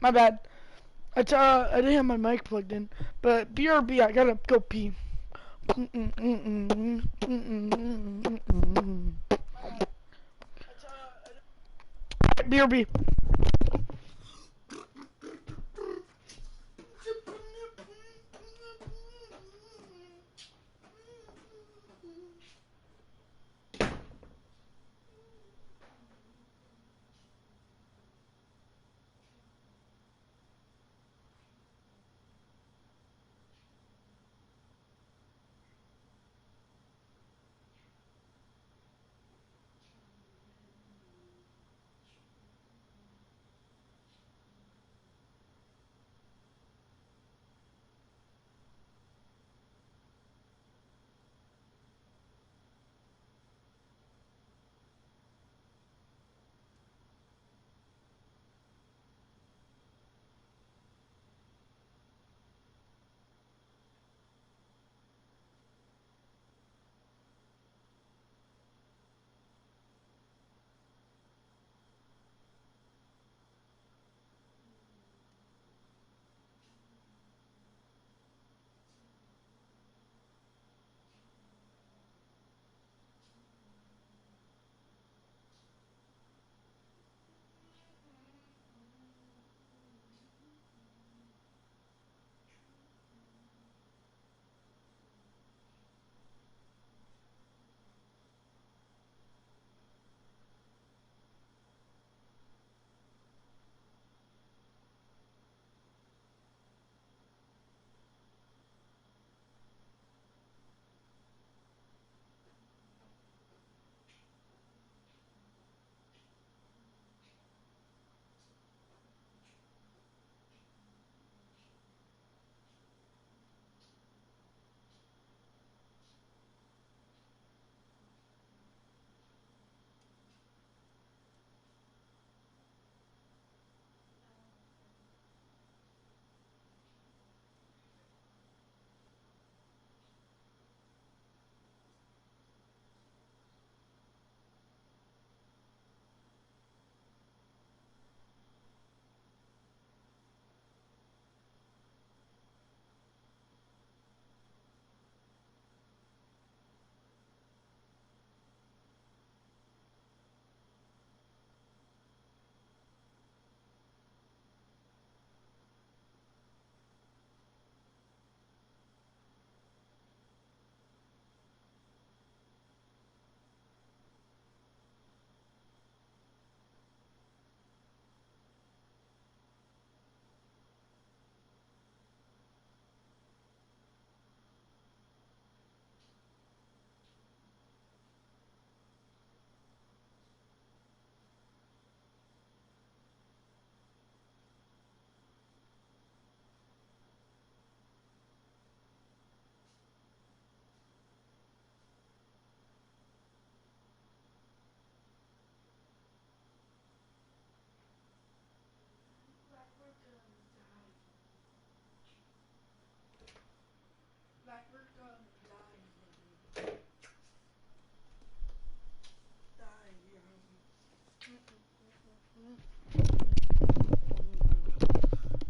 My bad. I didn't have my mic plugged in. But BRB, I gotta go pee. BRB.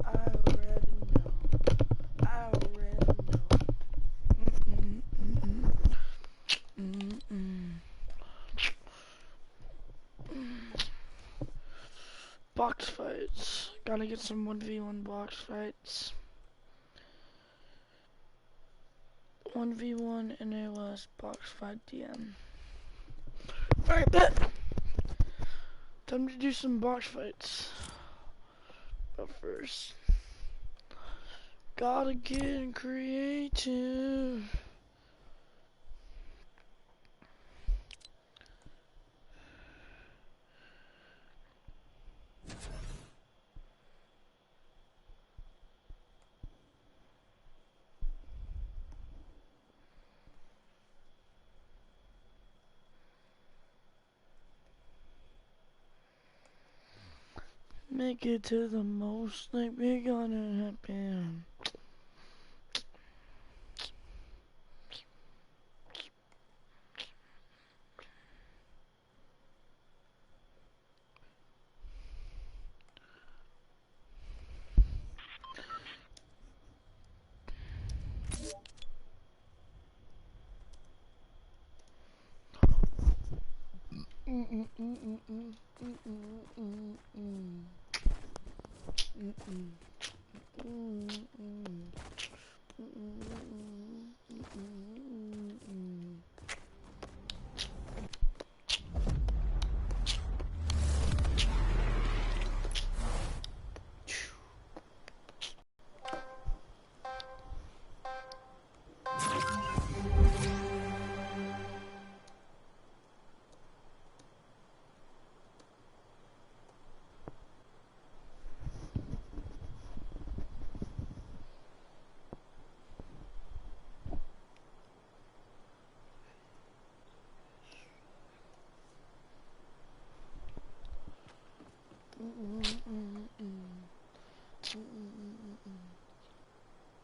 I already know. I already know. Box fights. Gotta get some 1v1 box fights. 1v1 NALS box fight DM. Alright, bet. Time to do some box fights. But first, gotta get creative. Make it to the most like we're gonna happen.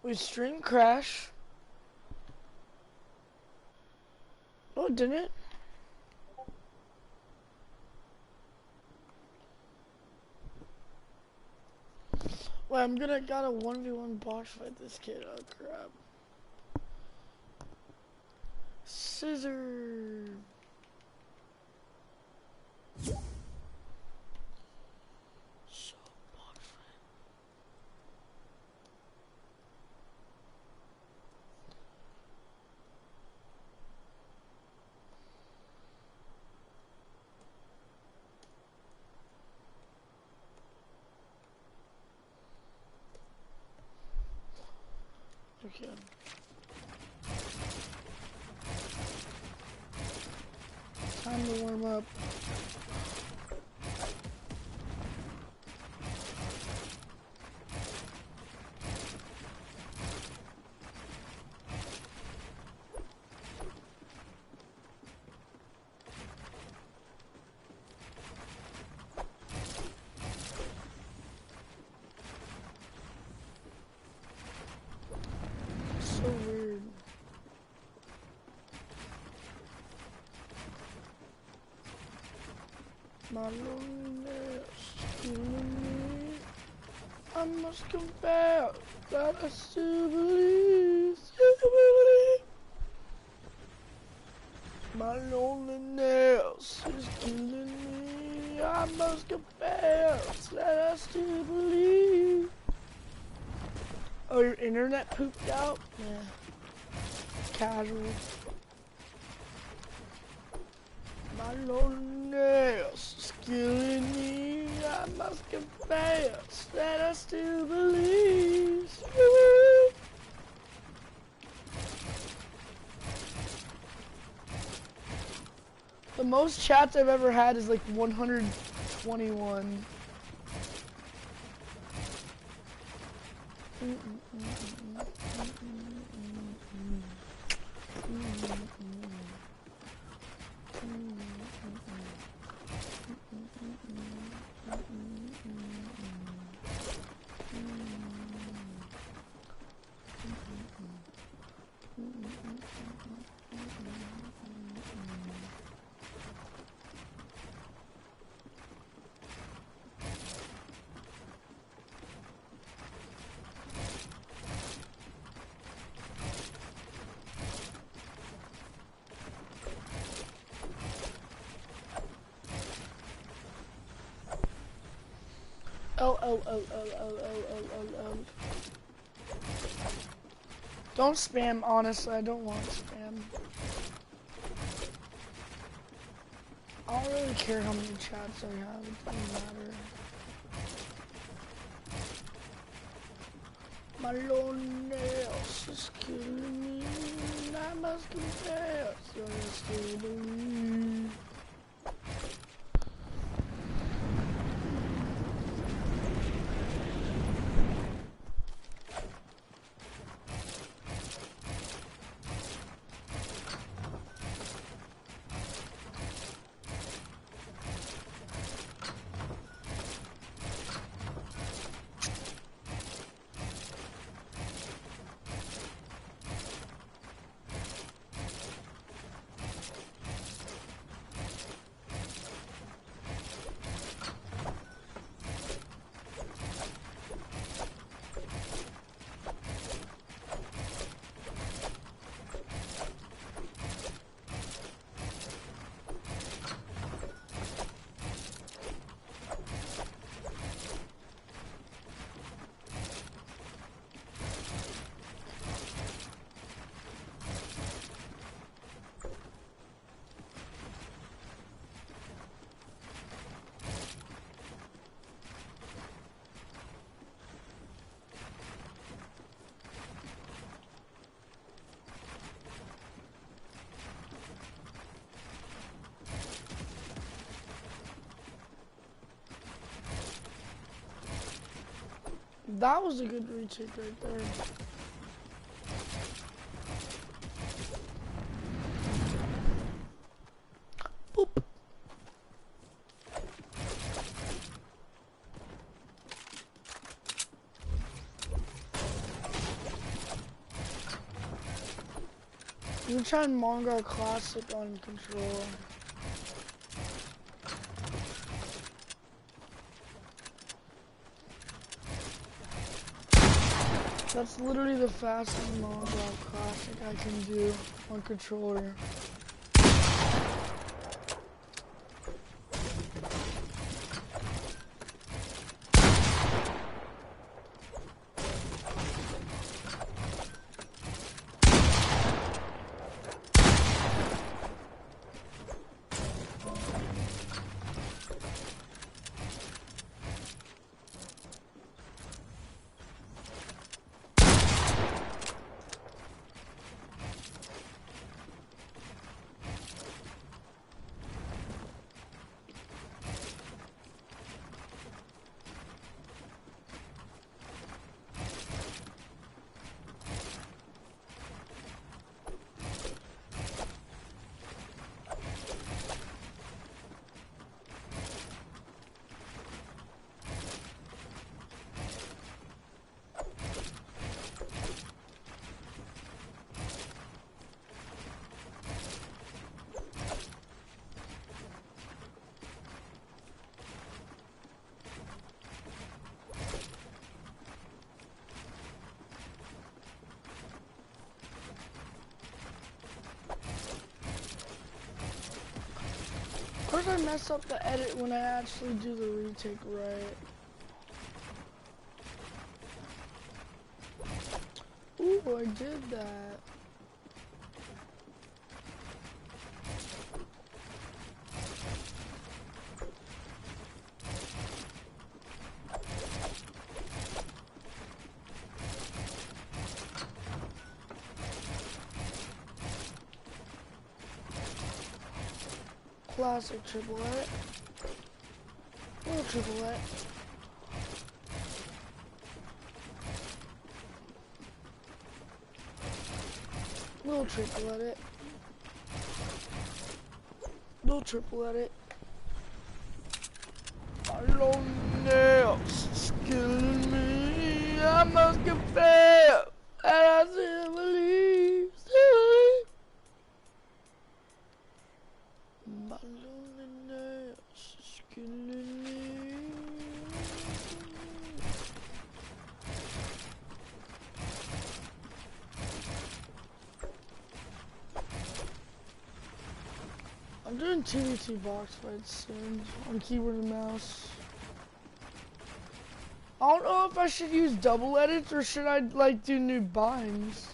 Wait, stream crash? Oh, didn't it? Wait, I'm gonna gotta 1v1 boss fight this kid. Oh crap. Scissor. So boss fight. Okay. Time to warm up. So weird. My loneliness killing me. I must confess that I still believe. My loneliness is killing me. I must confess that I still believe. Oh, your internet pooped out? Yeah. Casual. My loneliness is killing me. I must confess that I still believe. The most chats I've ever had is like 121. Oh. Don't spam, honestly, I don't want spam. I don't really care how many chats I have, it doesn't matter. My loneliness is killing me, I must confess that I still believe. That was a good retake right there. Boop. I'm trying Mongo Classic on controller. That's literally the fastest Mongo Classic I can do on controller. Of course I mess up the edit when I actually do the retake right. Ooh, I did that. Classic triple edit. Little triple edit. Little triple edit. Little triple edit. Loneliness is killing me. I must confess, and I still believe. My loneliness is killing me. I'm doing TVT box fights soon on keyboard and mouse. I don't know if I should use double edits or should I like do new binds.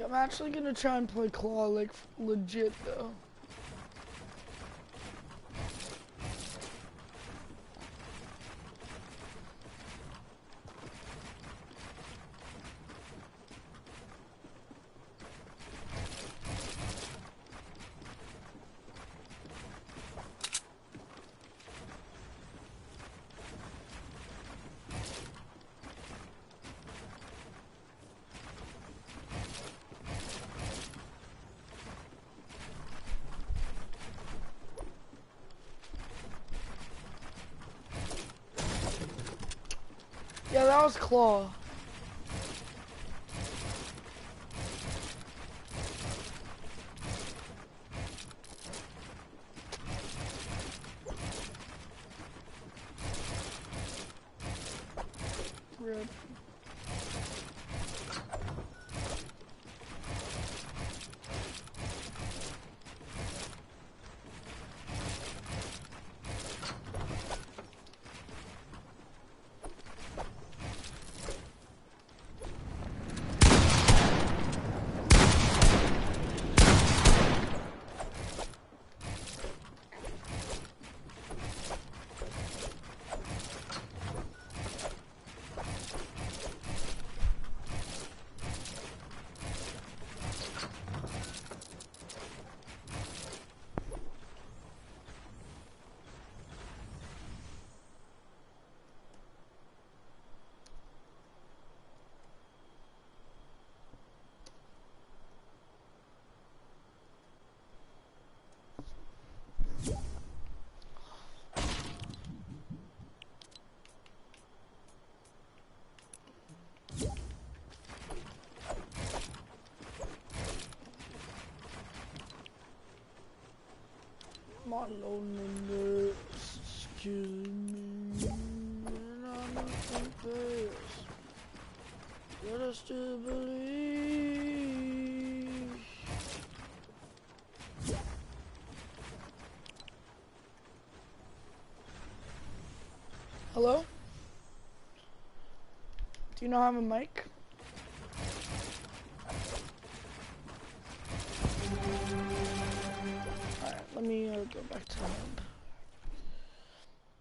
I'm actually gonna try and play Claw like legit though. Yeah, that was Claw. Rip. My loneliness is killing me, and I don't think this. Let us still believe. Hello? Do you not have a mic? Alright, let me go back to the hub.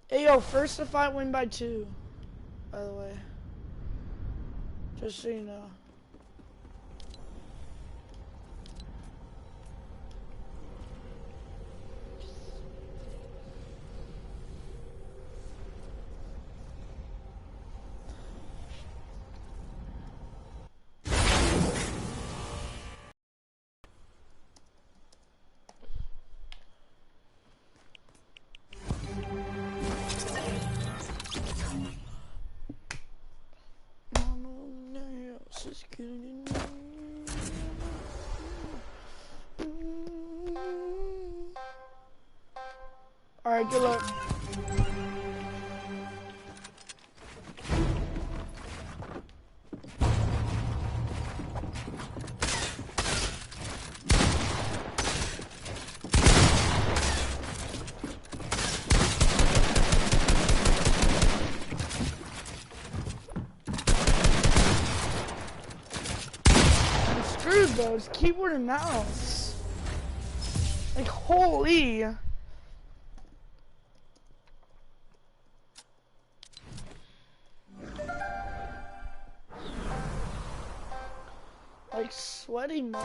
Hey yo, first if I win by 2, by the way. Just so you know. Alright, good luck. I'm screwed though, it's keyboard and mouse. Like, holy. Like, sweaty much?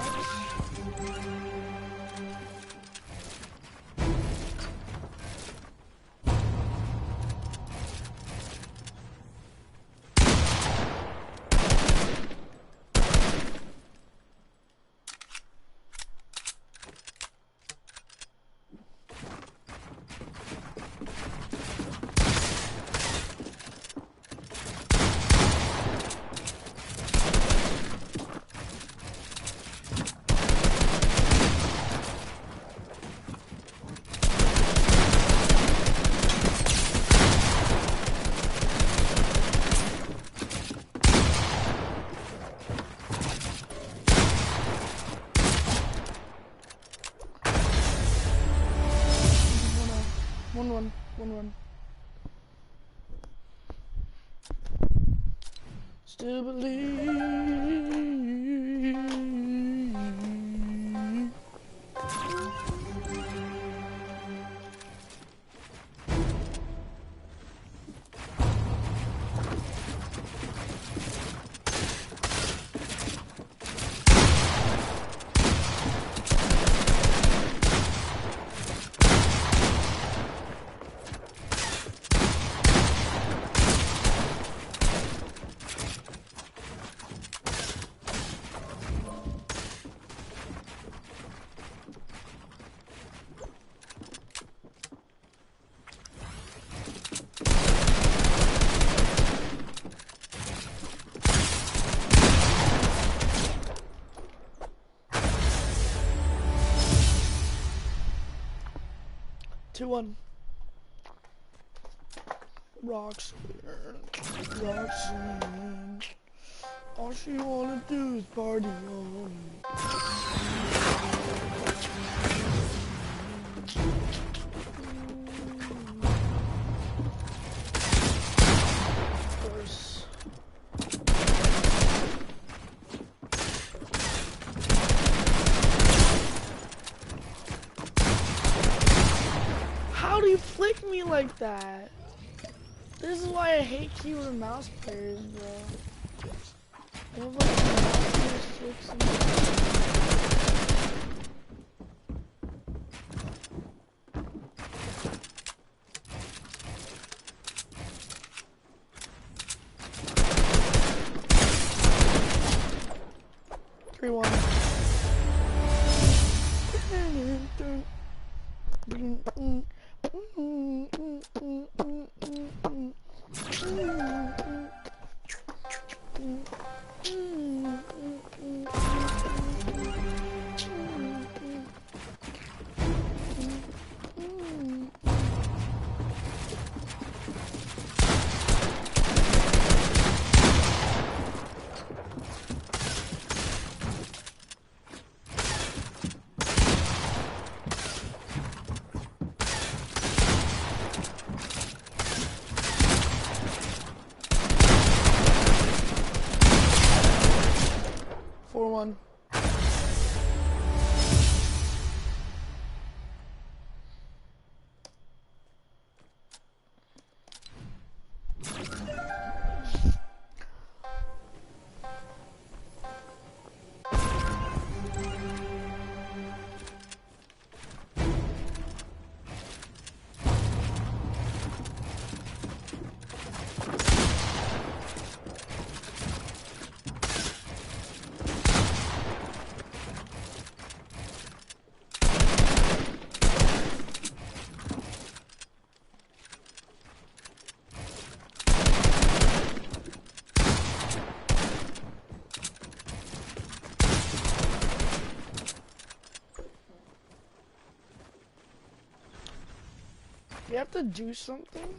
One. Still believe. 2-1. Rocks. All she wanna do is party on. Of course. How do you flick me like that? This is why I hate keyboard and mouse players, bro. They have like mouse flicks and 3-1. one. You have to do something?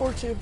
Or two.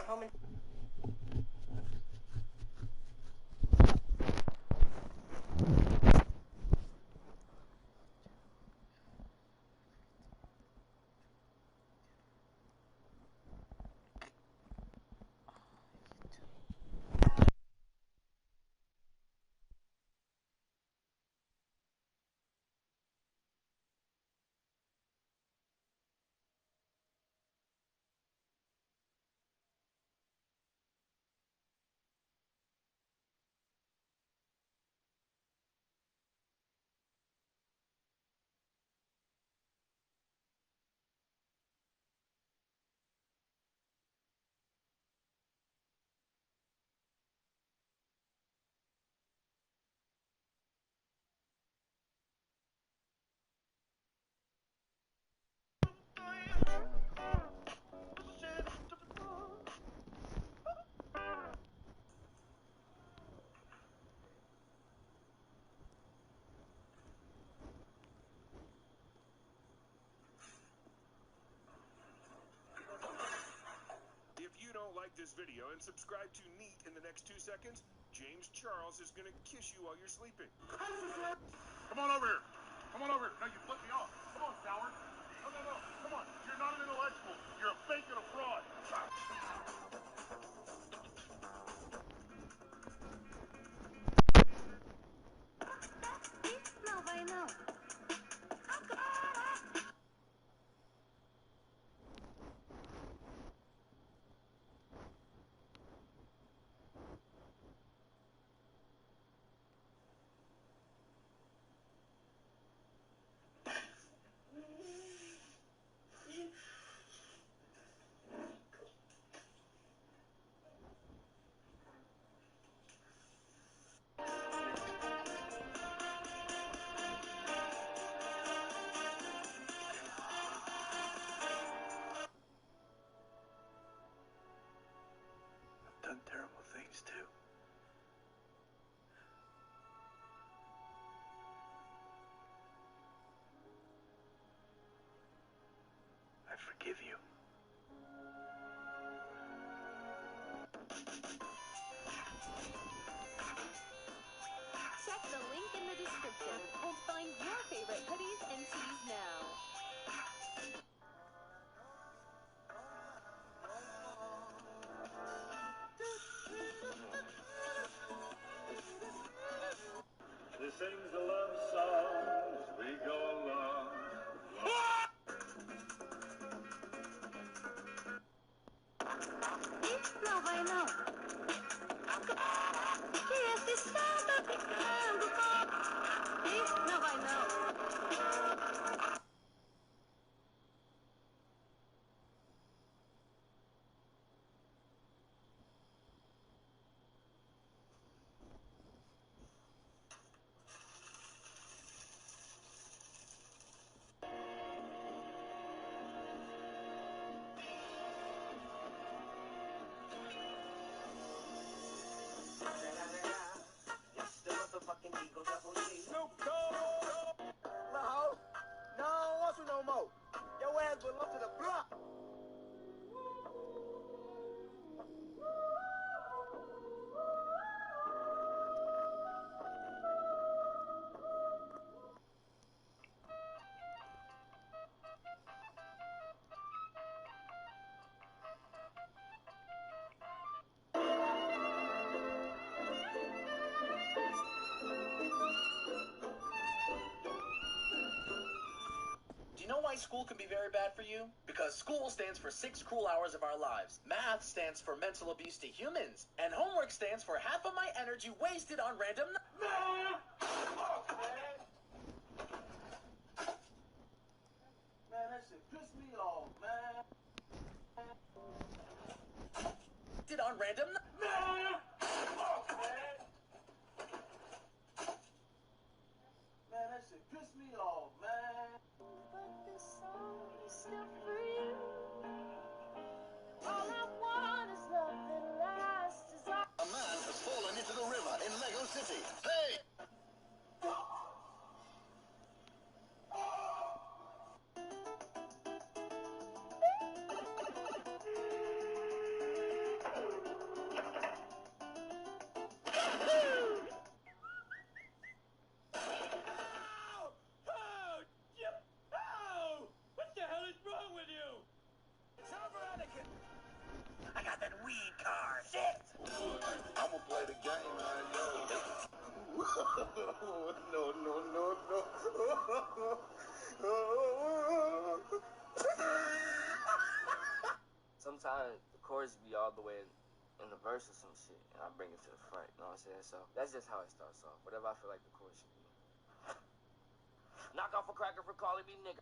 home and If you don't like this video and subscribe to Neat in the next 2 seconds, James Charles is gonna kiss you while you're sleeping. Come on over here. Come on over here. No, you flipped me off. Come on, coward. No, no, no. Come on. You're not an intellectual. You're a fake and a fraud. no, I know. I've done terrible things too. I forgive you. Check the link in the description and find your favorite hoodies and tees now. This sings a love song as we go along. No, I know. Yes, this sound of the no, I know. Snoop Dogg! No, no, I don't want you no more. Your ass belong to the block. Do you know why school can be very bad for you? Because school stands for 6 cruel hours of our lives. Math stands for mental abuse to humans. And homework stands for half of my energy wasted on random... Man, that shit pissed me off, man. ...did on random... Man, that shit pissed me off, man. But this song is still for you. All I want is love that lasts as I... A man has fallen into the river in Lego City. Hey! no, no, no, no. Sometimes the chorus be all the way in the verse or some shit, and I bring it to the front, you know what I'm saying? So that's just how it starts off. Whatever I feel like the chorus should be. Knock off a cracker for calling me nigga.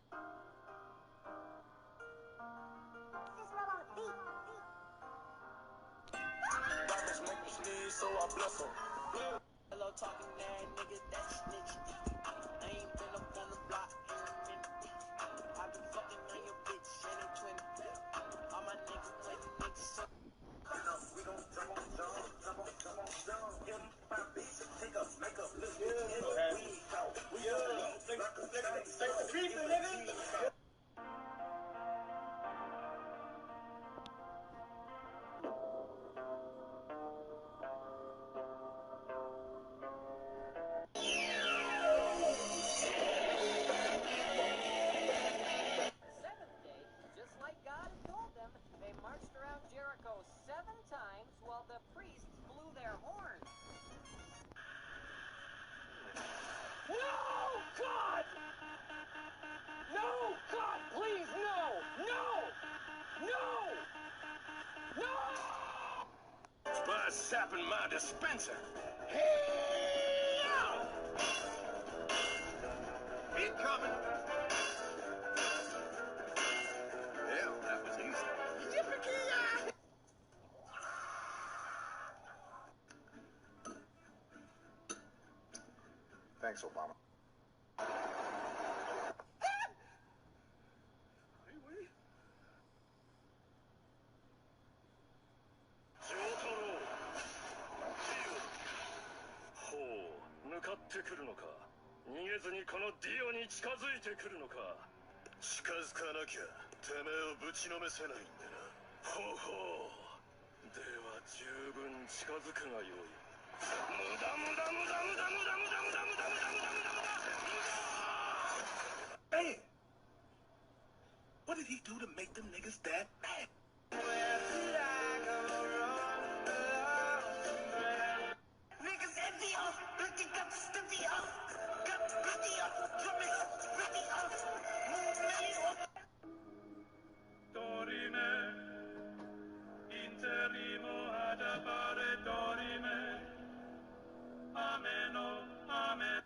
Diamonds make me sneeze, so I bless them. Hello, talking that nigga, that snitch. I ain't been up on the block in a minute. I been fucking on your bitch, and I'm 20. All my niggas play the niggas, so We gon' jump on John, jump on John. Him, my bitch, take up, make up, look good. We take the creepy, nigga. Seventh day, just like God had told them, they marched around Jericho 7 times while the priests blew their horns. No, God! No, God, please, no! No! No! No! By sapping my dispenser. Incoming. Hell, that was easy. Yippee-ki-yay! Thanks, Obama. Man, what did he do to make them niggas that mad? Niggas empty up, looking got stiffy up, got pretty up, drumming pretty up, move me up. Dorime, interimo ad appare dorime. Ameno, amen.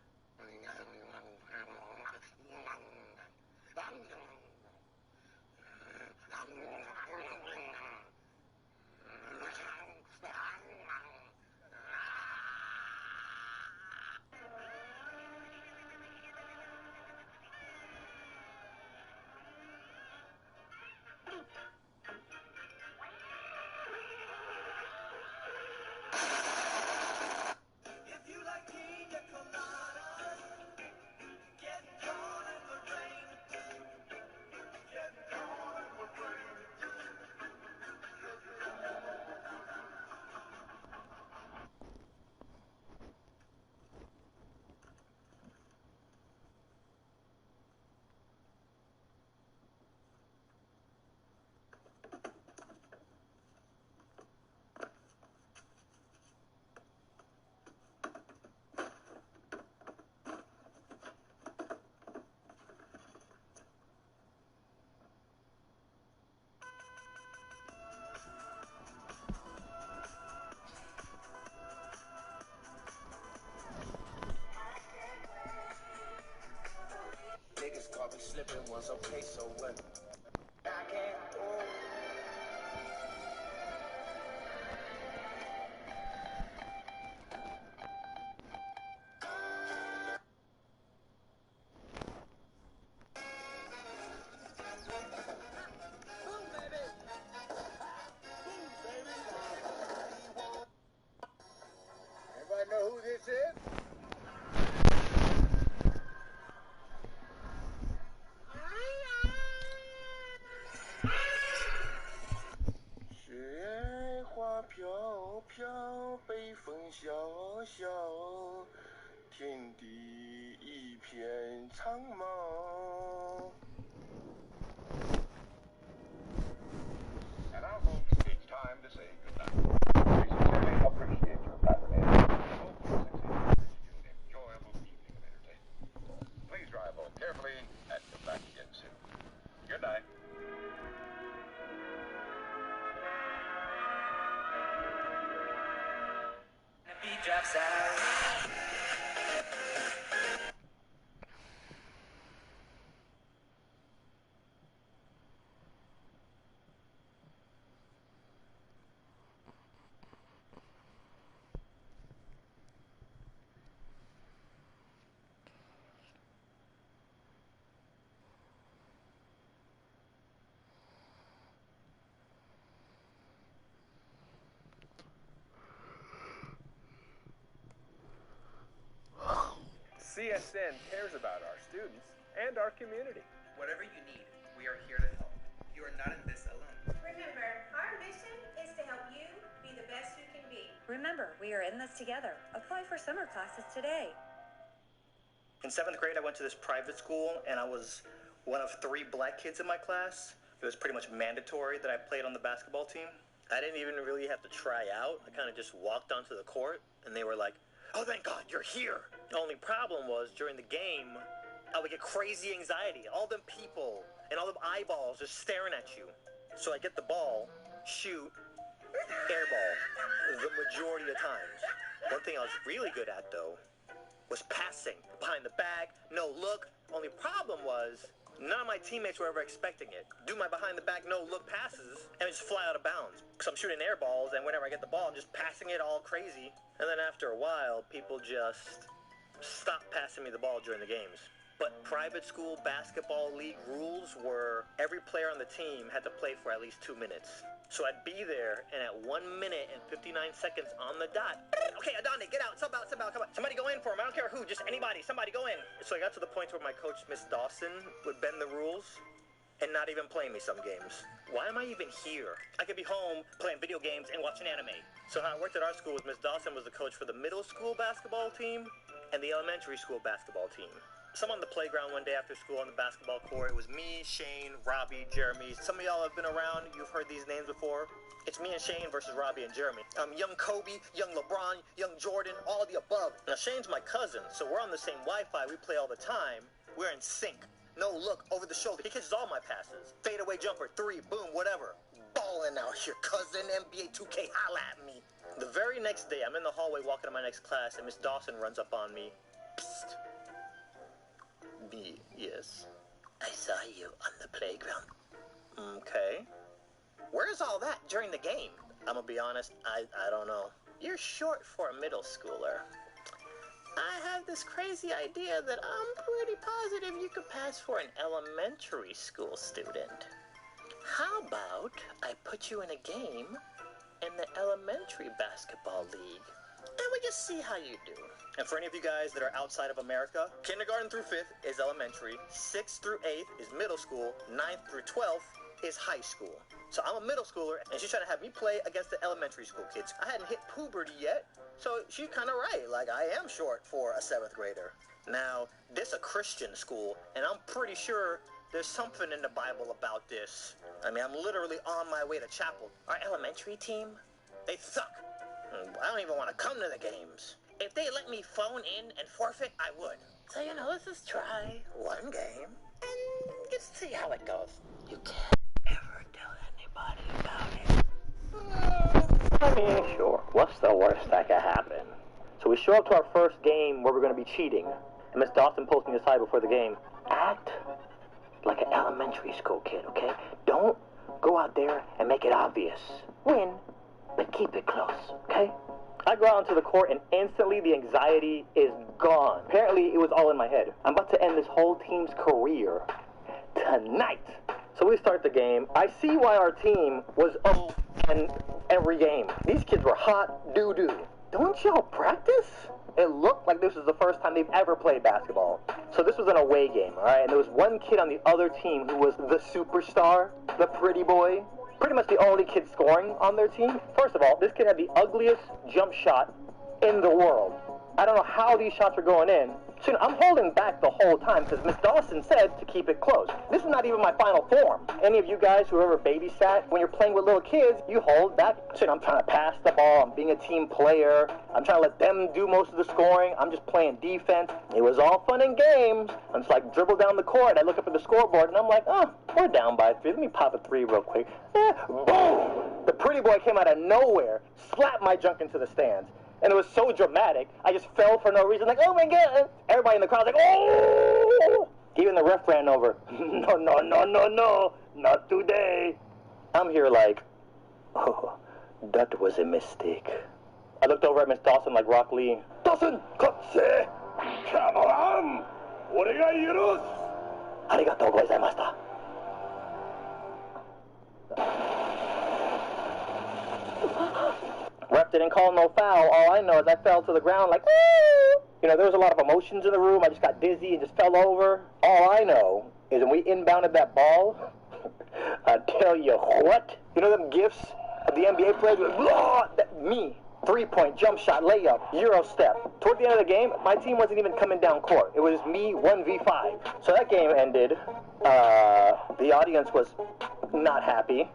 If you like pina coladas, get caught in the rain. Get caught in the rain. niggas caught me slipping once, okay, so what? I can't. Everybody know who this is?雪花飘飘，北风萧萧，天地一片苍茫。 And now, folks, it's time to say goodnight. We sincerely appreciate your patronage. We hope you succeed in enjoyable he drops out. CSN cares about our students and our community. Whatever you need, we are here to help. You are not in this alone. Remember, our mission is to help you be the best you can be. Remember, we are in this together. Apply for summer classes today. In 7th grade, I went to this private school, and I was one of 3 black kids in my class. It was pretty much mandatory that I played on the basketball team. I didn't even really have to try out. I kind of just walked onto the court, and they were like, "Oh, thank God, you're here." The only problem was, during the game, I would get crazy anxiety. All them people and all them eyeballs just staring at you. So I get the ball, shoot, air ball, the majority of times. One thing I was really good at, though, was passing. Behind the back, no look. Only problem was, none of my teammates were ever expecting it. Do my behind the back, no look passes, and just fly out of bounds. Because I'm shooting air balls, and whenever I get the ball, I'm just passing it all crazy. And then after a while, people just stopped passing me the ball during the games. But private school basketball league rules were every player on the team had to play for at least 2 minutes. So I'd be there, and at 1 minute and 59 seconds on the dot, "Okay, Adonde, get out, sub out, come on. Somebody go in for him, I don't care who, just anybody, somebody go in." So I got to the point where my coach, Miss Dawson, would bend the rules and not even play me some games. Why am I even here? I could be home playing video games and watching anime. So how it worked at our school was Miss Dawson was the coach for the middle school basketball team and the elementary school basketball team. So I'm on the playground one day after school on the basketball court. It was me, Shane, Robbie, Jeremy. Some of y'all have been around. You've heard these names before. It's me and Shane versus Robbie and Jeremy. Young Kobe, young LeBron, young Jordan, all of the above. Now, Shane's my cousin, so we're on the same Wi-Fi. We play all the time. We're in sync. No look, over the shoulder. He catches all my passes. Fadeaway jumper, 3, boom, whatever. Ballin' out here, cousin. NBA 2K, holla at me. The very next day, I'm in the hallway walking to my next class, and Miss Dawson runs up on me. Psst. Me, yes. I saw you on the playground. Okay. Where's all that during the game? I'm gonna be honest, I don't know. You're short for a middle schooler. I have this crazy idea that I'm pretty positive you could pass for an elementary school student. How about I put you in a game in the elementary basketball league, and we just see how you do. And for any of you guys that are outside of America, kindergarten through 5th is elementary, 6th through 8th is middle school, 9th through 12th is high school. So I'm a middle schooler, and she's trying to have me play against the elementary school kids. I hadn't hit puberty yet, so she's kind of right. Like, I am short for a 7th grader. Now, this a Christian school, and I'm pretty sure there's something in the Bible about this. I mean, I'm literally on my way to chapel. Our elementary team, they suck. I don't even want to come to the games. If they let me phone in and forfeit, I would. So, let's just try one game and just see how it goes. You can't ever tell anybody about it. I mean, sure. What's the worst that could happen? So we show up to our first game where we're going to be cheating. And Miss Dawson pulls me aside before the game. Act like an elementary school kid, okay? Don't go out there and make it obvious. Win, but keep it close, okay? I go out onto the court and instantly the anxiety is gone. Apparently it was all in my head. I'm about to end this whole team's career tonight. So we start the game. I see why our team was 0-10 every game. These kids were hot doo-doo. Don't y'all practice? It looked like this was the first time they've ever played basketball. So this was an away game, alright? And there was one kid on the other team who was the superstar, the pretty boy. Pretty much the only kid scoring on their team. First of all, this kid had the ugliest jump shot in the world. I don't know how these shots are going in. So I'm holding back the whole time because Miss Dawson said to keep it close. This is not even my final form. Any of you guys who ever babysat, when you're playing with little kids, you hold back. So I'm trying to pass the ball. I'm being a team player. I'm trying to let them do most of the scoring. I'm just playing defense. It was all fun and games. I'm just like dribble down the court. I look up at the scoreboard and I'm like, oh, we're down by 3. Let me pop a 3 real quick. Boom! The pretty boy came out of nowhere, slapped my junk into the stands. and it was so dramatic. I just fell for no reason, like, oh my god! Everybody in the crowd was like, oh! Even the ref ran over. No, no, no, no, no, not today. I'm here like, oh, that was a mistake. I looked over at Miss Dawson like Rock Lee. Dawson, kotse! Come on! Oregai yurusu! Arigatou gozaimashita. Ref didn't call no foul. All I know is I fell to the ground like, woo! You know, there was a lot of emotions in the room. I just got dizzy and just fell over. All I know is when we inbounded that ball, I tell you what. You know them gifs of the NBA players? Me. 3-point, jump shot, layup, Euro step. Toward the end of the game, my team wasn't even coming down court. It was me 1v5. So that game ended. The audience was not happy.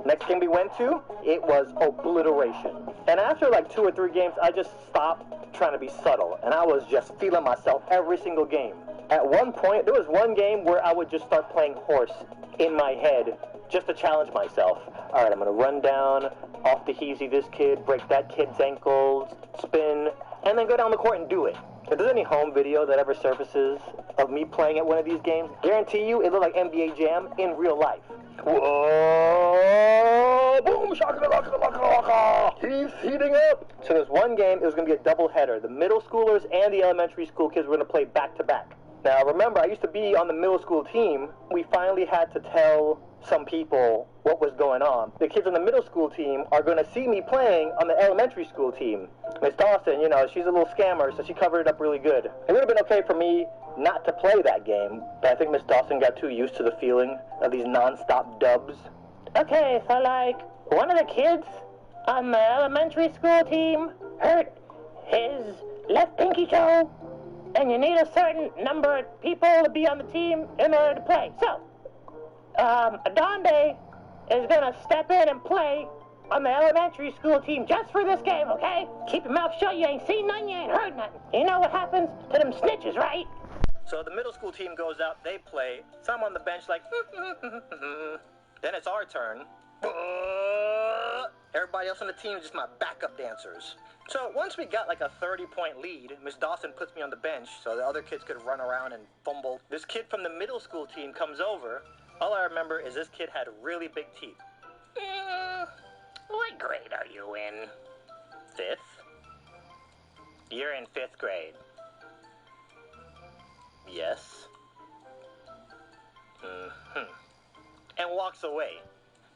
Next game we went to, it was obliteration. And after like 2 or 3 games, I just stopped trying to be subtle. And I was just feeling myself every single game. At one point, there was one game where I would just start playing horse in my head just to challenge myself. All right, I'm going to run down off the heezy this kid, break that kid's ankles, spin, and then go down the court and do it. If there's any home video that ever surfaces of me playing at one of these games, guarantee you it looked like NBA Jam in real life. Whoa! Boom! Shakalaka! He's heating up! So there's one game, it was going to be a doubleheader. The middle schoolers and the elementary school kids were going to play back-to-back. Now, remember, I used to be on the middle school team. We finally had to tell some people what was going on. The kids on the middle school team are going to see me playing on the elementary school team. Miss Dawson, you know, she's a little scammer, so she covered it up really good. It would have been okay for me not to play that game, but I think Miss Dawson got too used to the feeling of these non-stop dubs. Okay, so like, one of the kids on the elementary school team hurt his left pinky toe, and you need a certain number of people to be on the team in order to play. So, Adonde is gonna step in and play on the elementary school team just for this game, okay? Keep your mouth shut, you ain't seen nothing, you ain't heard nothing. You know what happens to them snitches, right? So the middle school team goes out, they play, so I'm on the bench like, then it's our turn. Everybody else on the team is just my backup dancers. So once we got like a 30-point lead, Miss Dawson puts me on the bench so the other kids could run around and fumble. This kid from the middle school team comes over. All I remember is this kid had really big teeth. What grade are you in? 5th? You're in 5th grade. Yes. And walks away.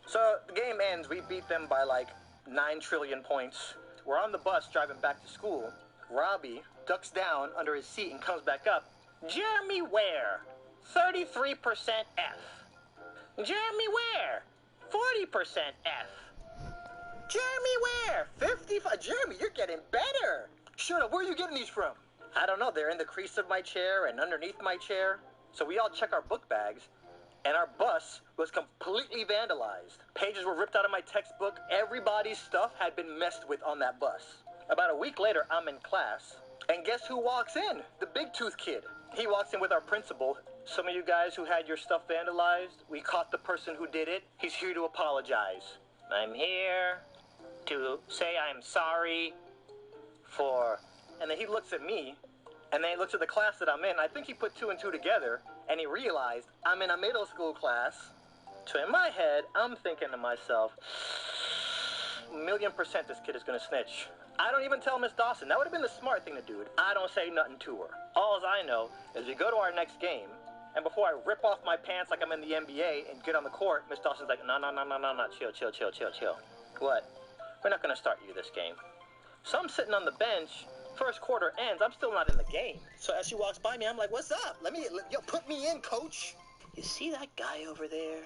So the game ends, we beat them by like 9 trillion points. We're on the bus driving back to school. Robbie ducks down under his seat and comes back up. Jeremy Ware, 33% F. Jeremy Ware, 40% F. Jeremy Ware, 55. Jeremy, you're getting better. Shut up, where are you getting these from? I don't know, they're in the crease of my chair and underneath my chair. So we all check our book bags, and our bus was completely vandalized. Pages were ripped out of my textbook. Everybody's stuff had been messed with on that bus. About a week later, I'm in class, and guess who walks in? The big tooth kid. He walks in with our principal. Some of you guys who had your stuff vandalized, we caught the person who did it. He's here to apologize. I'm here to say I'm sorry for... And then he looks at me, and then he looks at the class that I'm in. I think he put 2 and 2 together, and he realized I'm in a middle school class. So in my head, I'm thinking to myself, 1,000,000% this kid is going to snitch. I don't even tell Miss Dawson. That would have been the smart thing to do. I don't say nothing to her. All I know is we go to our next game, and before I rip off my pants like I'm in the NBA and get on the court, Miss Dawson's like, no, chill. What? We're not going to start you this game. So I'm sitting on the bench. First quarter ends. I'm still not in the game. So as she walks by me, I'm like, what's up? Yo, put me in, coach. You see that guy over there?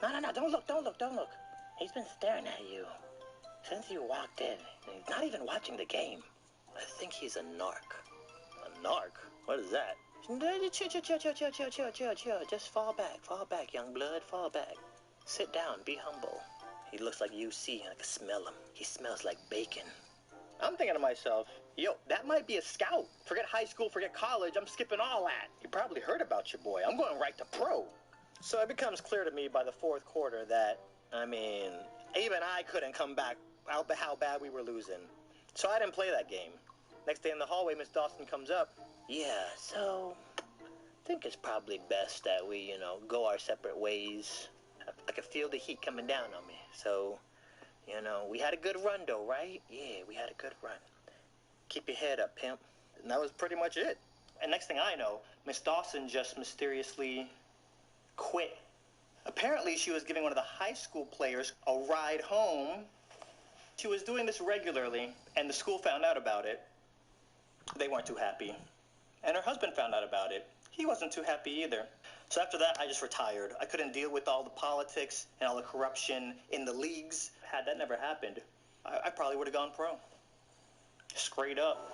No, don't look. He's been staring at you since you walked in. And he's not even watching the game. I think he's a narc. A narc? What is that? Chill. Just fall back, young blood, fall back. Sit down, be humble. He looks like UC, I can smell him. He smells like bacon. I'm thinking to myself, yo, that might be a scout. Forget high school, forget college, I'm skipping all that. You probably heard about your boy. I'm going right to pro. So it becomes clear to me by the 4th quarter that, even I couldn't come back out how bad we were losing. So I didn't play that game. Next day in the hallway, Miss Dawson comes up. Yeah, so I think it's probably best that we, go our separate ways. I could feel the heat coming down on me. So, we had a good run though, right? Yeah, we had a good run. Keep your head up, pimp. And that was pretty much it. And next thing I know, Miss Dawson just mysteriously quit. Apparently, she was giving one of the high school players a ride home. She was doing this regularly, and the school found out about it. They weren't too happy. And her husband found out about it. He wasn't too happy either. So after that, I just retired. I couldn't deal with all the politics and all the corruption in the leagues. Had that never happened, I probably would have gone pro. Straight up.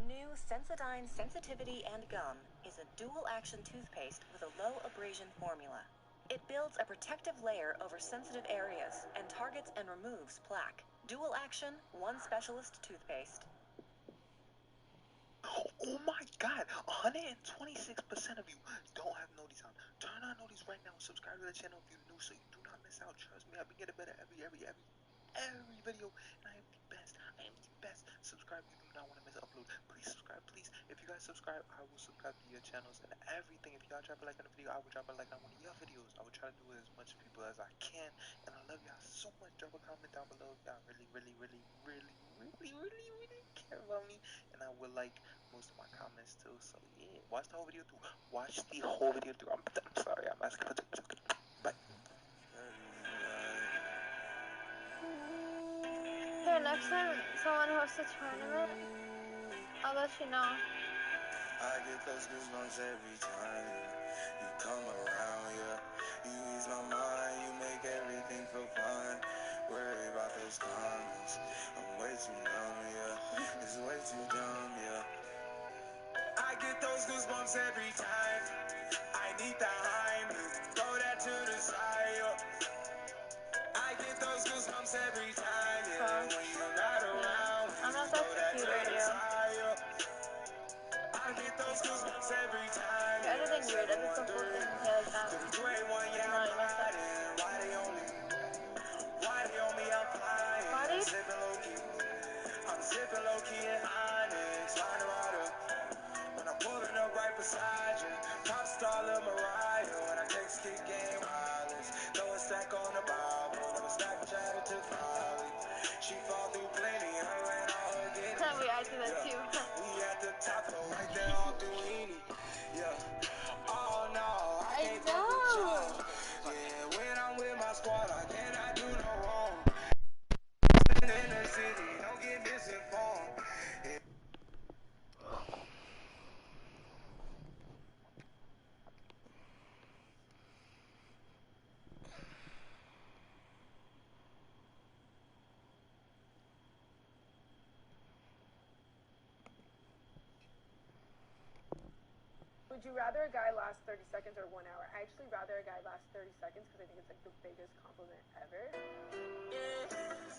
New Sensodyne Sensitivity and Gum is a dual-action toothpaste with a low abrasion formula. It builds a protective layer over sensitive areas and targets and removes plaque. Dual action, one specialist toothpaste. Oh my God, 126% of you don't have notice on. Turn on notice right now and subscribe to the channel if you're new so you do not miss out. Trust me, I've been getting better every video, and I am the best. I am the best. Subscribe, you do not want to miss an upload. Please subscribe, please. If you guys subscribe, I will subscribe to your channels and everything. If y'all drop a like on the video, I will drop a like on one of your videos. I will try to do as much people as I can, and I love y'all so much. Drop a comment down below if y'all really care about me, and I will like most of my comments too. So yeah, watch the whole video through. Watch the whole video through. I'm sorry, I'm asking for too much. Bye. Here, next time someone hosts a tournament, I'll let you know. I get those goosebumps every time you come around, yeah. You ease my mind, you make everything feel fine. Worry about those comments, I'm way too numb, yeah. It's way too dumb, yeah. I get those goosebumps every time I need the Heimlich, throw that to the side, yeah. I get those goosebumps every time, yeah. When you're not around, I'm not that cute video. I get those goosebumps every time. You're editing weird. Edit the whole thing. Yeah, like that. No, you messed up. Why they on me? I'm flying. Why do you? I'm sipping low key in Onyx. Find a rider. When I'm pulling up right beside you. Pop star Lil Mariah. When I text kick game wireless. Throw a stack on the Bible. Never Snapchat it to Folly. She fall through plenty. Her and all her getting. Wait, I do that too. We at the top, so right there off the weenie. Yeah. Oh no, I can't fuck with you. Yeah, when I'm with my squad, I cannot do no wrong. In the city, don't get misinformed. Would you rather a guy last 30 seconds or 1 hour? I actually rather a guy last 30 seconds because I think it's like the biggest compliment ever. Yeah,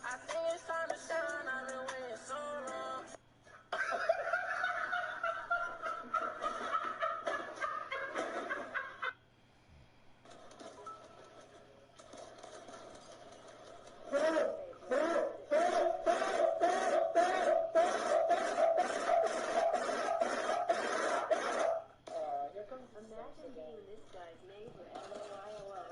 I think it's time to shine. I've been waiting so long. Imagine being this guy's neighbor at LOIOL.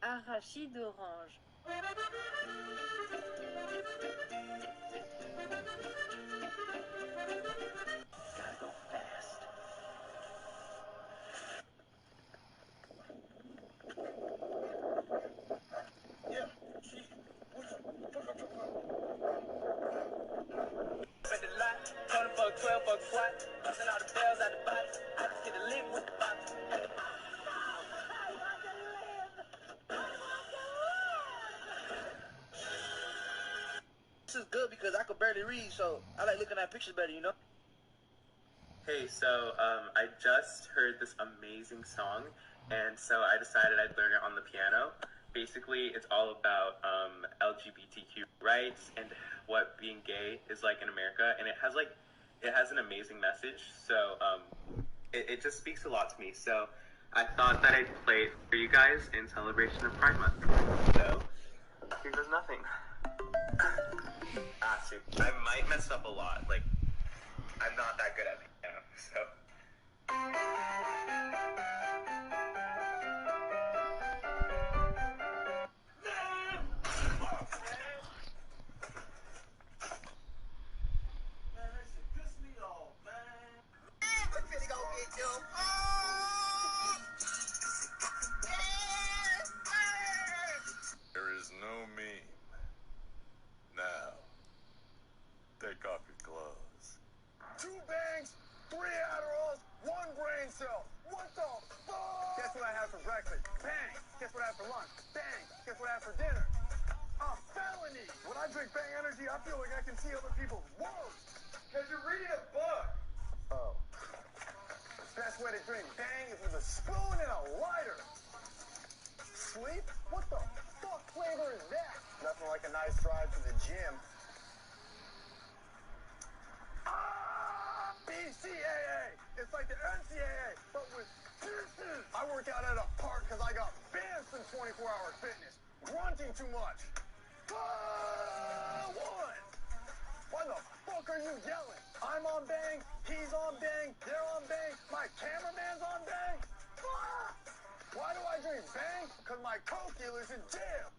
Arachide orange. Gotta go fast. Yeah, she. Spend a lot, 20 for 12 for what? Busting all the bells out the box. I just get to live with the box. This is good because I could barely read, so I like looking at pictures better, you know? Hey, so I just heard this amazing song, and so I decided I'd learn it on the piano. Basically, it's all about LGBTQ rights and what being gay is like in America, and it has an amazing message. So it just speaks a lot to me. So I thought that I'd play it for you guys in celebration of Pride Month. So here goes nothing. Shoot. I might mess up a lot. Like, I'm not that good at piano, so. There is no meme. Now, take off your clothes. 2 bangs, 3 Adderalls, 1 brain cell. What the fuck? Guess what I had for breakfast? Bang. Guess what I had for lunch? Bang. Guess what I had for dinner? A felony. When I drink Bang Energy, I feel like I can see other people's woes. Because you're reading a book. Oh. Best way to drink Bang is with a spoon and a lighter. Sleep? What the fuck flavor is that? Nothing like a nice drive to the gym. BCAA. It's like the NCAA, but with pieces. I work out at a park because I got banned from 24-hour fitness. Grunting too much. One. Why the fuck are you yelling? I'm on Bang, he's on Bang, they're on Bang, my cameraman's on Bang. Why do I drink Bang? Because my coke dealer's in jail.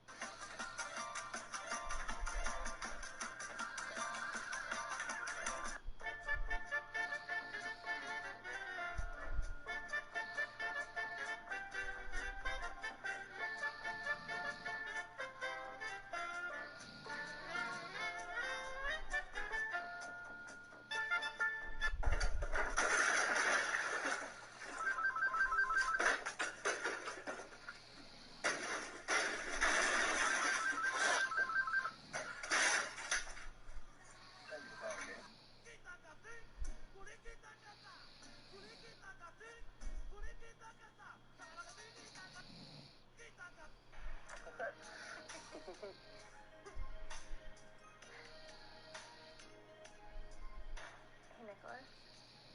Hey, Nicholas.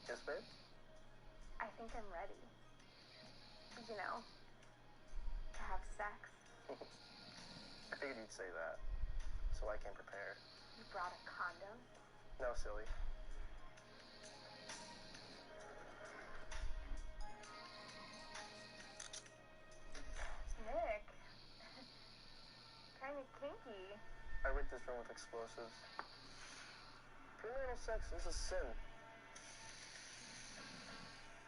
Yes, babe? I think I'm ready. You know, to have sex. I figured you'd say that, so I came prepared. You brought a condom? No, silly. Nick. Kinda kinky. I rigged this room with explosives. Premarital sex is a sin.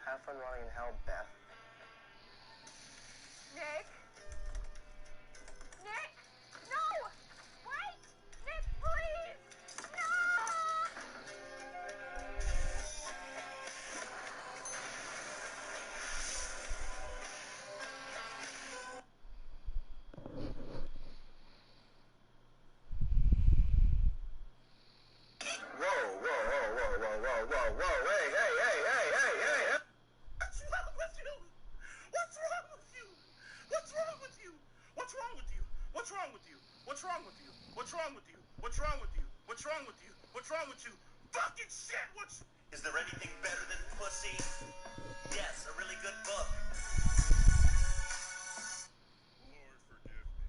Have fun running in hell, Beth. Nick? Nick! No! Wait! Nick, please! No! What's wrong with you? Fucking shit! Is there anything better than pussy? Yes, a really good book. Lord, forgive me.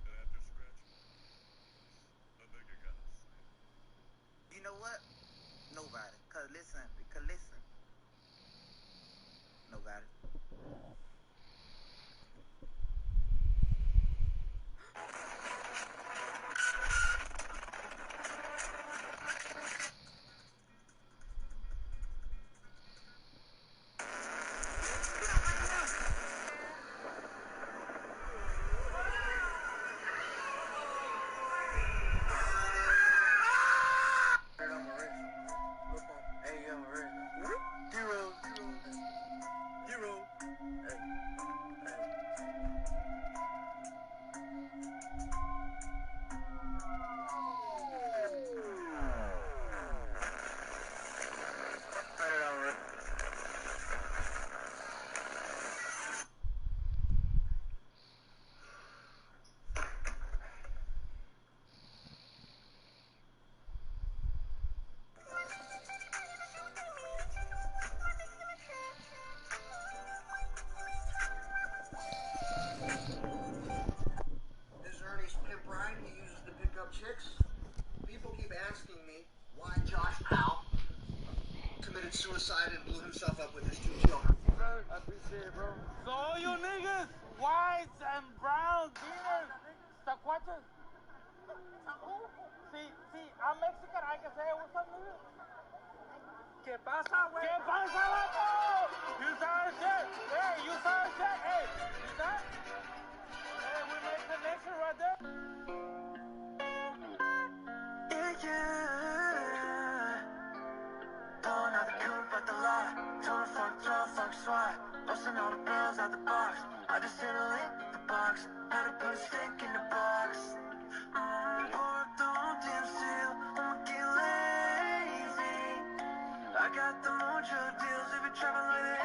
And after scratching I think I gotta say. You know what? Nobody. Cause listen. Nobody. suicide and blew himself up with his 2 children. I appreciate it, bro. So all you niggas, whites and browns, beaners, tacuaches. See, I'm Mexican. I can say what's up, nigga. ¿Qué pasa, güey? ¿Qué pasa, vato? You saw shit. Hey, you saw shit. Hey, you saw? Hey, we made connection right there. Yeah. Pulling out the coupe at the lot. Told fuck 12, fuck SWAT. Busting all the bills out the box. I just hit a lick the box. Had to put a stick in the box. Pour up the whole damn seal. I'ma get lazy. I got the mojo deals. If you're traveling like the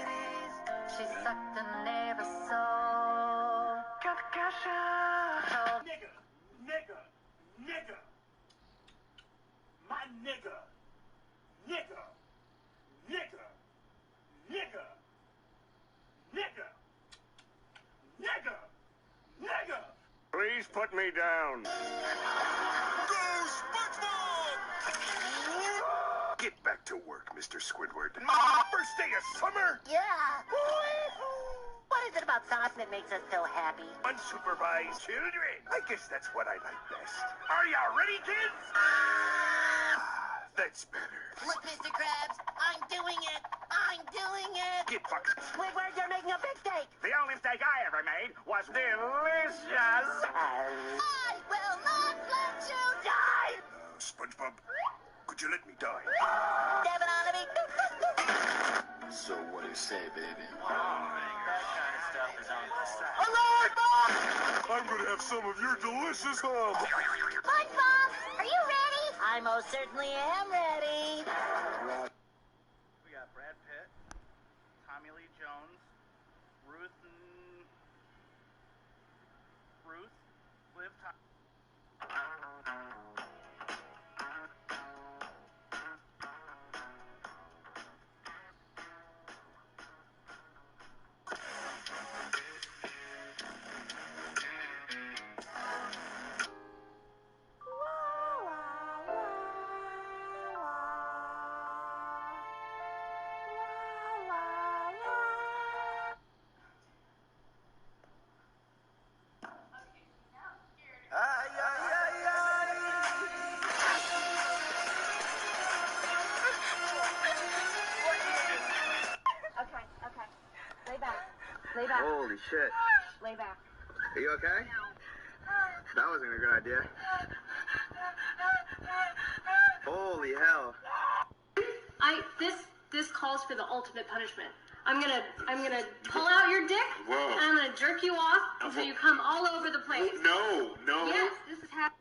80s. She sucked the neighbor's soul. Got the cash out. Nigga. My nigga. Please put me down. Go, SpongeBob! Get back to work, Mr. Squidward. First day of summer? Yeah. What is it about science that makes us so happy? Unsupervised children. I guess that's what I like best. Are ya ready, kids? That's better. Look, Mr. Krabs, I'm doing it. Get fucked. Squidward, you're making a mistake. The only mistake I ever made was delicious. I will not let you die. SpongeBob, could you let me die? Devin on me. So what do you say, baby? That kind of stuff is uncalled. Alive, Bob! I'm gonna have some of your delicious hum. SpongeBob, are you ready? I most certainly am ready. We got Brad Pitt, Tommy Lee Jones, Liv Okay. Lay back. Holy shit. Lay back. Are you okay? That wasn't a good idea. Holy hell. This calls for the ultimate punishment. I'm gonna pull out your dick. Whoa. And I'm gonna jerk you off until you come all over the place. No. Yes, this is happening.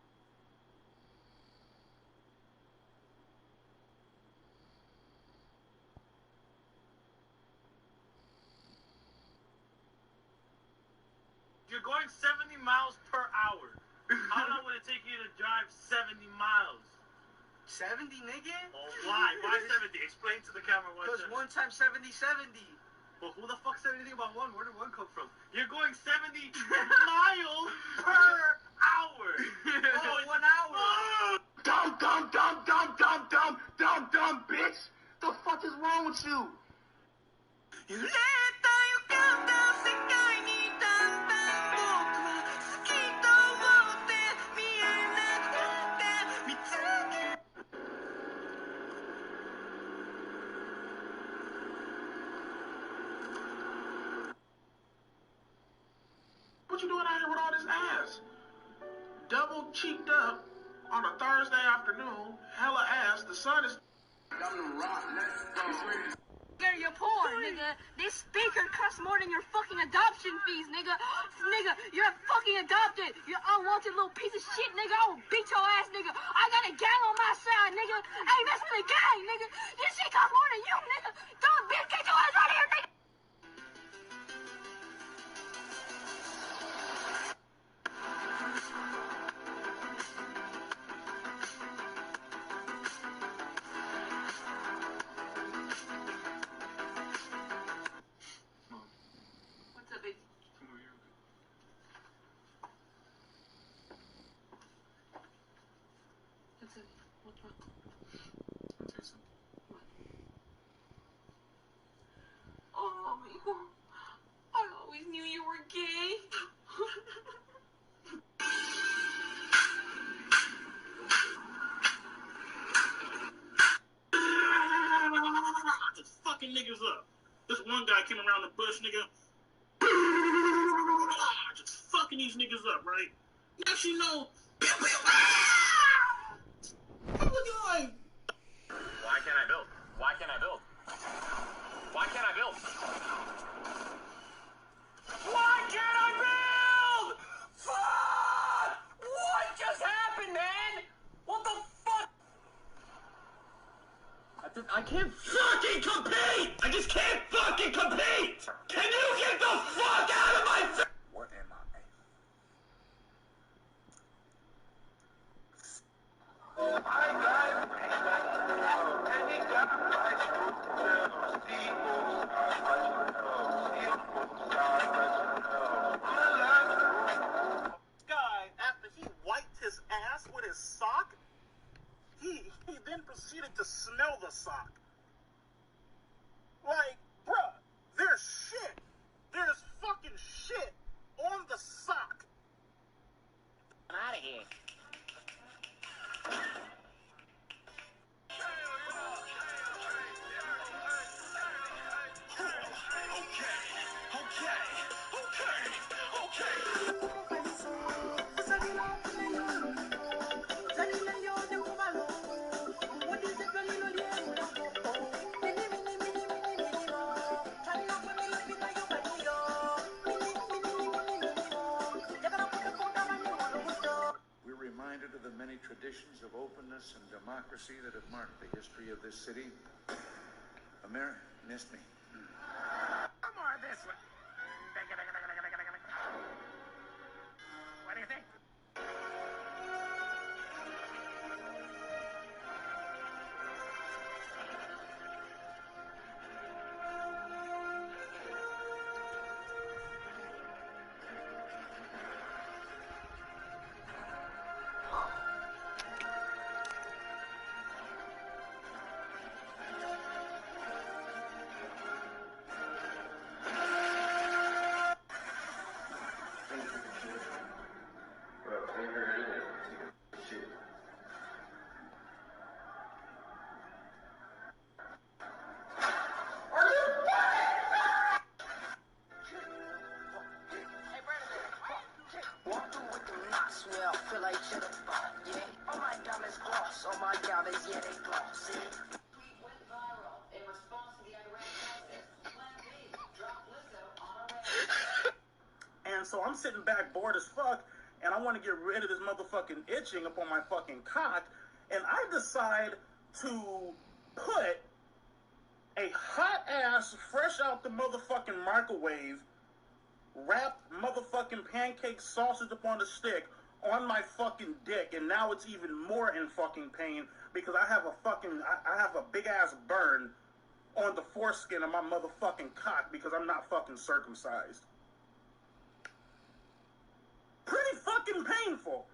You're going 70 miles per hour. How long would it take you to drive 70 miles? 70, nigga? Oh, why? Why 70? Explain to the camera why. Because 1 times 70, 70. Well, who the fuck said anything about 1? Where did 1 come from? You're going 70 miles per hour. Oh, 1 hour. Dumb, bitch. The fuck is wrong with you? What you doing out here with all this ass? Double cheeked up on a Thursday afternoon, hella ass, the sun is... Nigga, you're poor, nigga. This speaker costs more than your fucking adoption fees, nigga. Nigga, you're fucking adopted. You're unwanted little piece of shit, nigga. I will beat your ass, nigga. I got a gang on my side, nigga. I ain't messing with a gang, nigga. This shit costs more than you, nigga. Don't bitch, get your ass out of here, nigga. What's up, baby? What's up? What's wrong? I'll tell you something. What? the bush, nigga. Just fucking these niggas up, right? Next you know, what was you like? Why can't I build? Why can't I build? Why can't I build? Why can't I build? Fuck! What just happened, man? What the fuck? I can't fucking compete! I just can't fucking compete! Can you get the fuck out of my face? What am I? Guy, after he wiped his ass with his sock, he then proceeded to smell the sock. Like, bruh, there's shit. There's fucking shit on the sock. I'm out of here. We're reminded of the many traditions of openness and democracy that have marked the history of this city. Amir, missed me. Come on this way. What do you think? And so I'm sitting back bored as fuck, and I want to get rid of this motherfucking itching up on my fucking cock, and I decide to put a hot ass, fresh out the motherfucking microwave, wrapped motherfucking pancake sausage upon the stick on my fucking dick, and now it's even more in fucking pain because I have a fucking, I have a big ass burn on the foreskin of my motherfucking cock because I'm not fucking circumcised. Pretty fucking painful.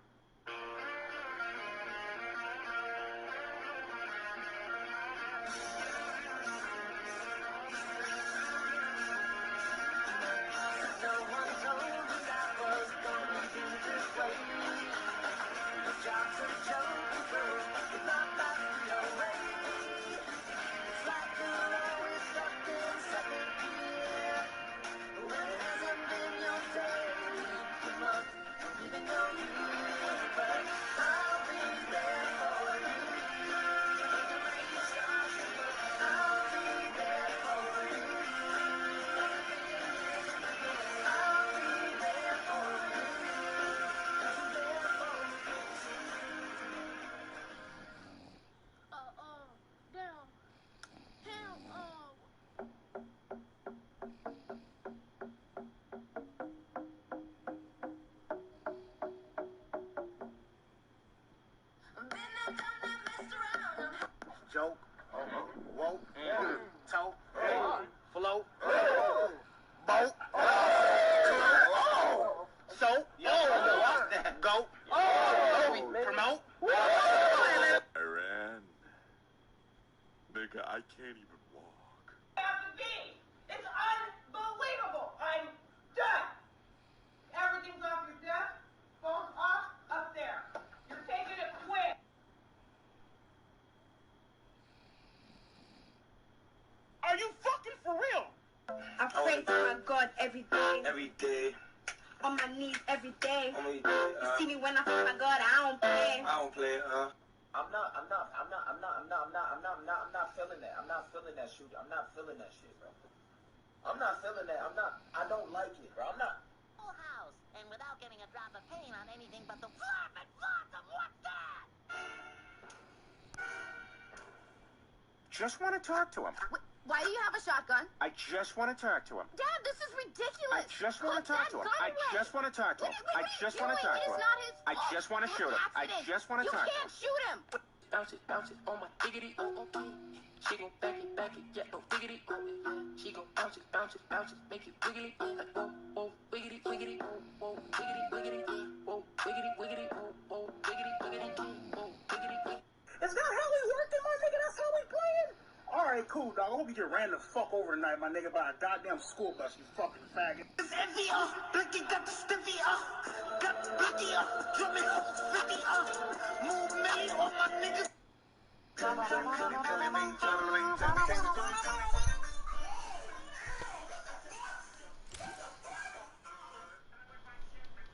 Joke, woke, talk, float, boat, soap, go, promote. Iran. Nigga, I can't even walk. It's unbelievable. I'm done. Everything's off your desk. Phone's off up there. You're taking it quick. Are you fucking for real? I'm every day. Every day. On my knees every day. On my, You see me when I feel my God, I don't play. I don't play, I'm not feeling that. I'm not feeling that shoot. I'm not feeling that shit, bro. I'm not feeling that. I don't like it, bro. I'm not. Full house, and without getting a drop of paint on anything but the flop and flop, what's that? Just want to talk to him. Why do you have a shotgun? I just want to talk to him. Dad, this is ridiculous. I just want to talk to him. I just want to talk to him. I just want to talk to him. I just want to shoot him. I just want to talk to him. You can't shoot him. Bounce it on my diggity, oh, okay. She gon' back it, yeah, oh, diggity, oh, yeah. She gon' bounce it, make it wiggly, like, whoa, whoa, wiggity, wiggity, whoa, whoa, wiggity, wiggity, whoa, wiggity, wiggity, whoa, whoa, wiggity, wiggity, whoa, wiggity, wiggity. Is that how we working, my nigga? That's how we playing? Alright, cool, dog. I hope you get ran the fuck over tonight, my nigga, by a goddamn school bus, you fucking faggot. It's envy up, Blicky got the stiffy up, got the blicky up, drumming up, 50 up, move Millie on my niggas.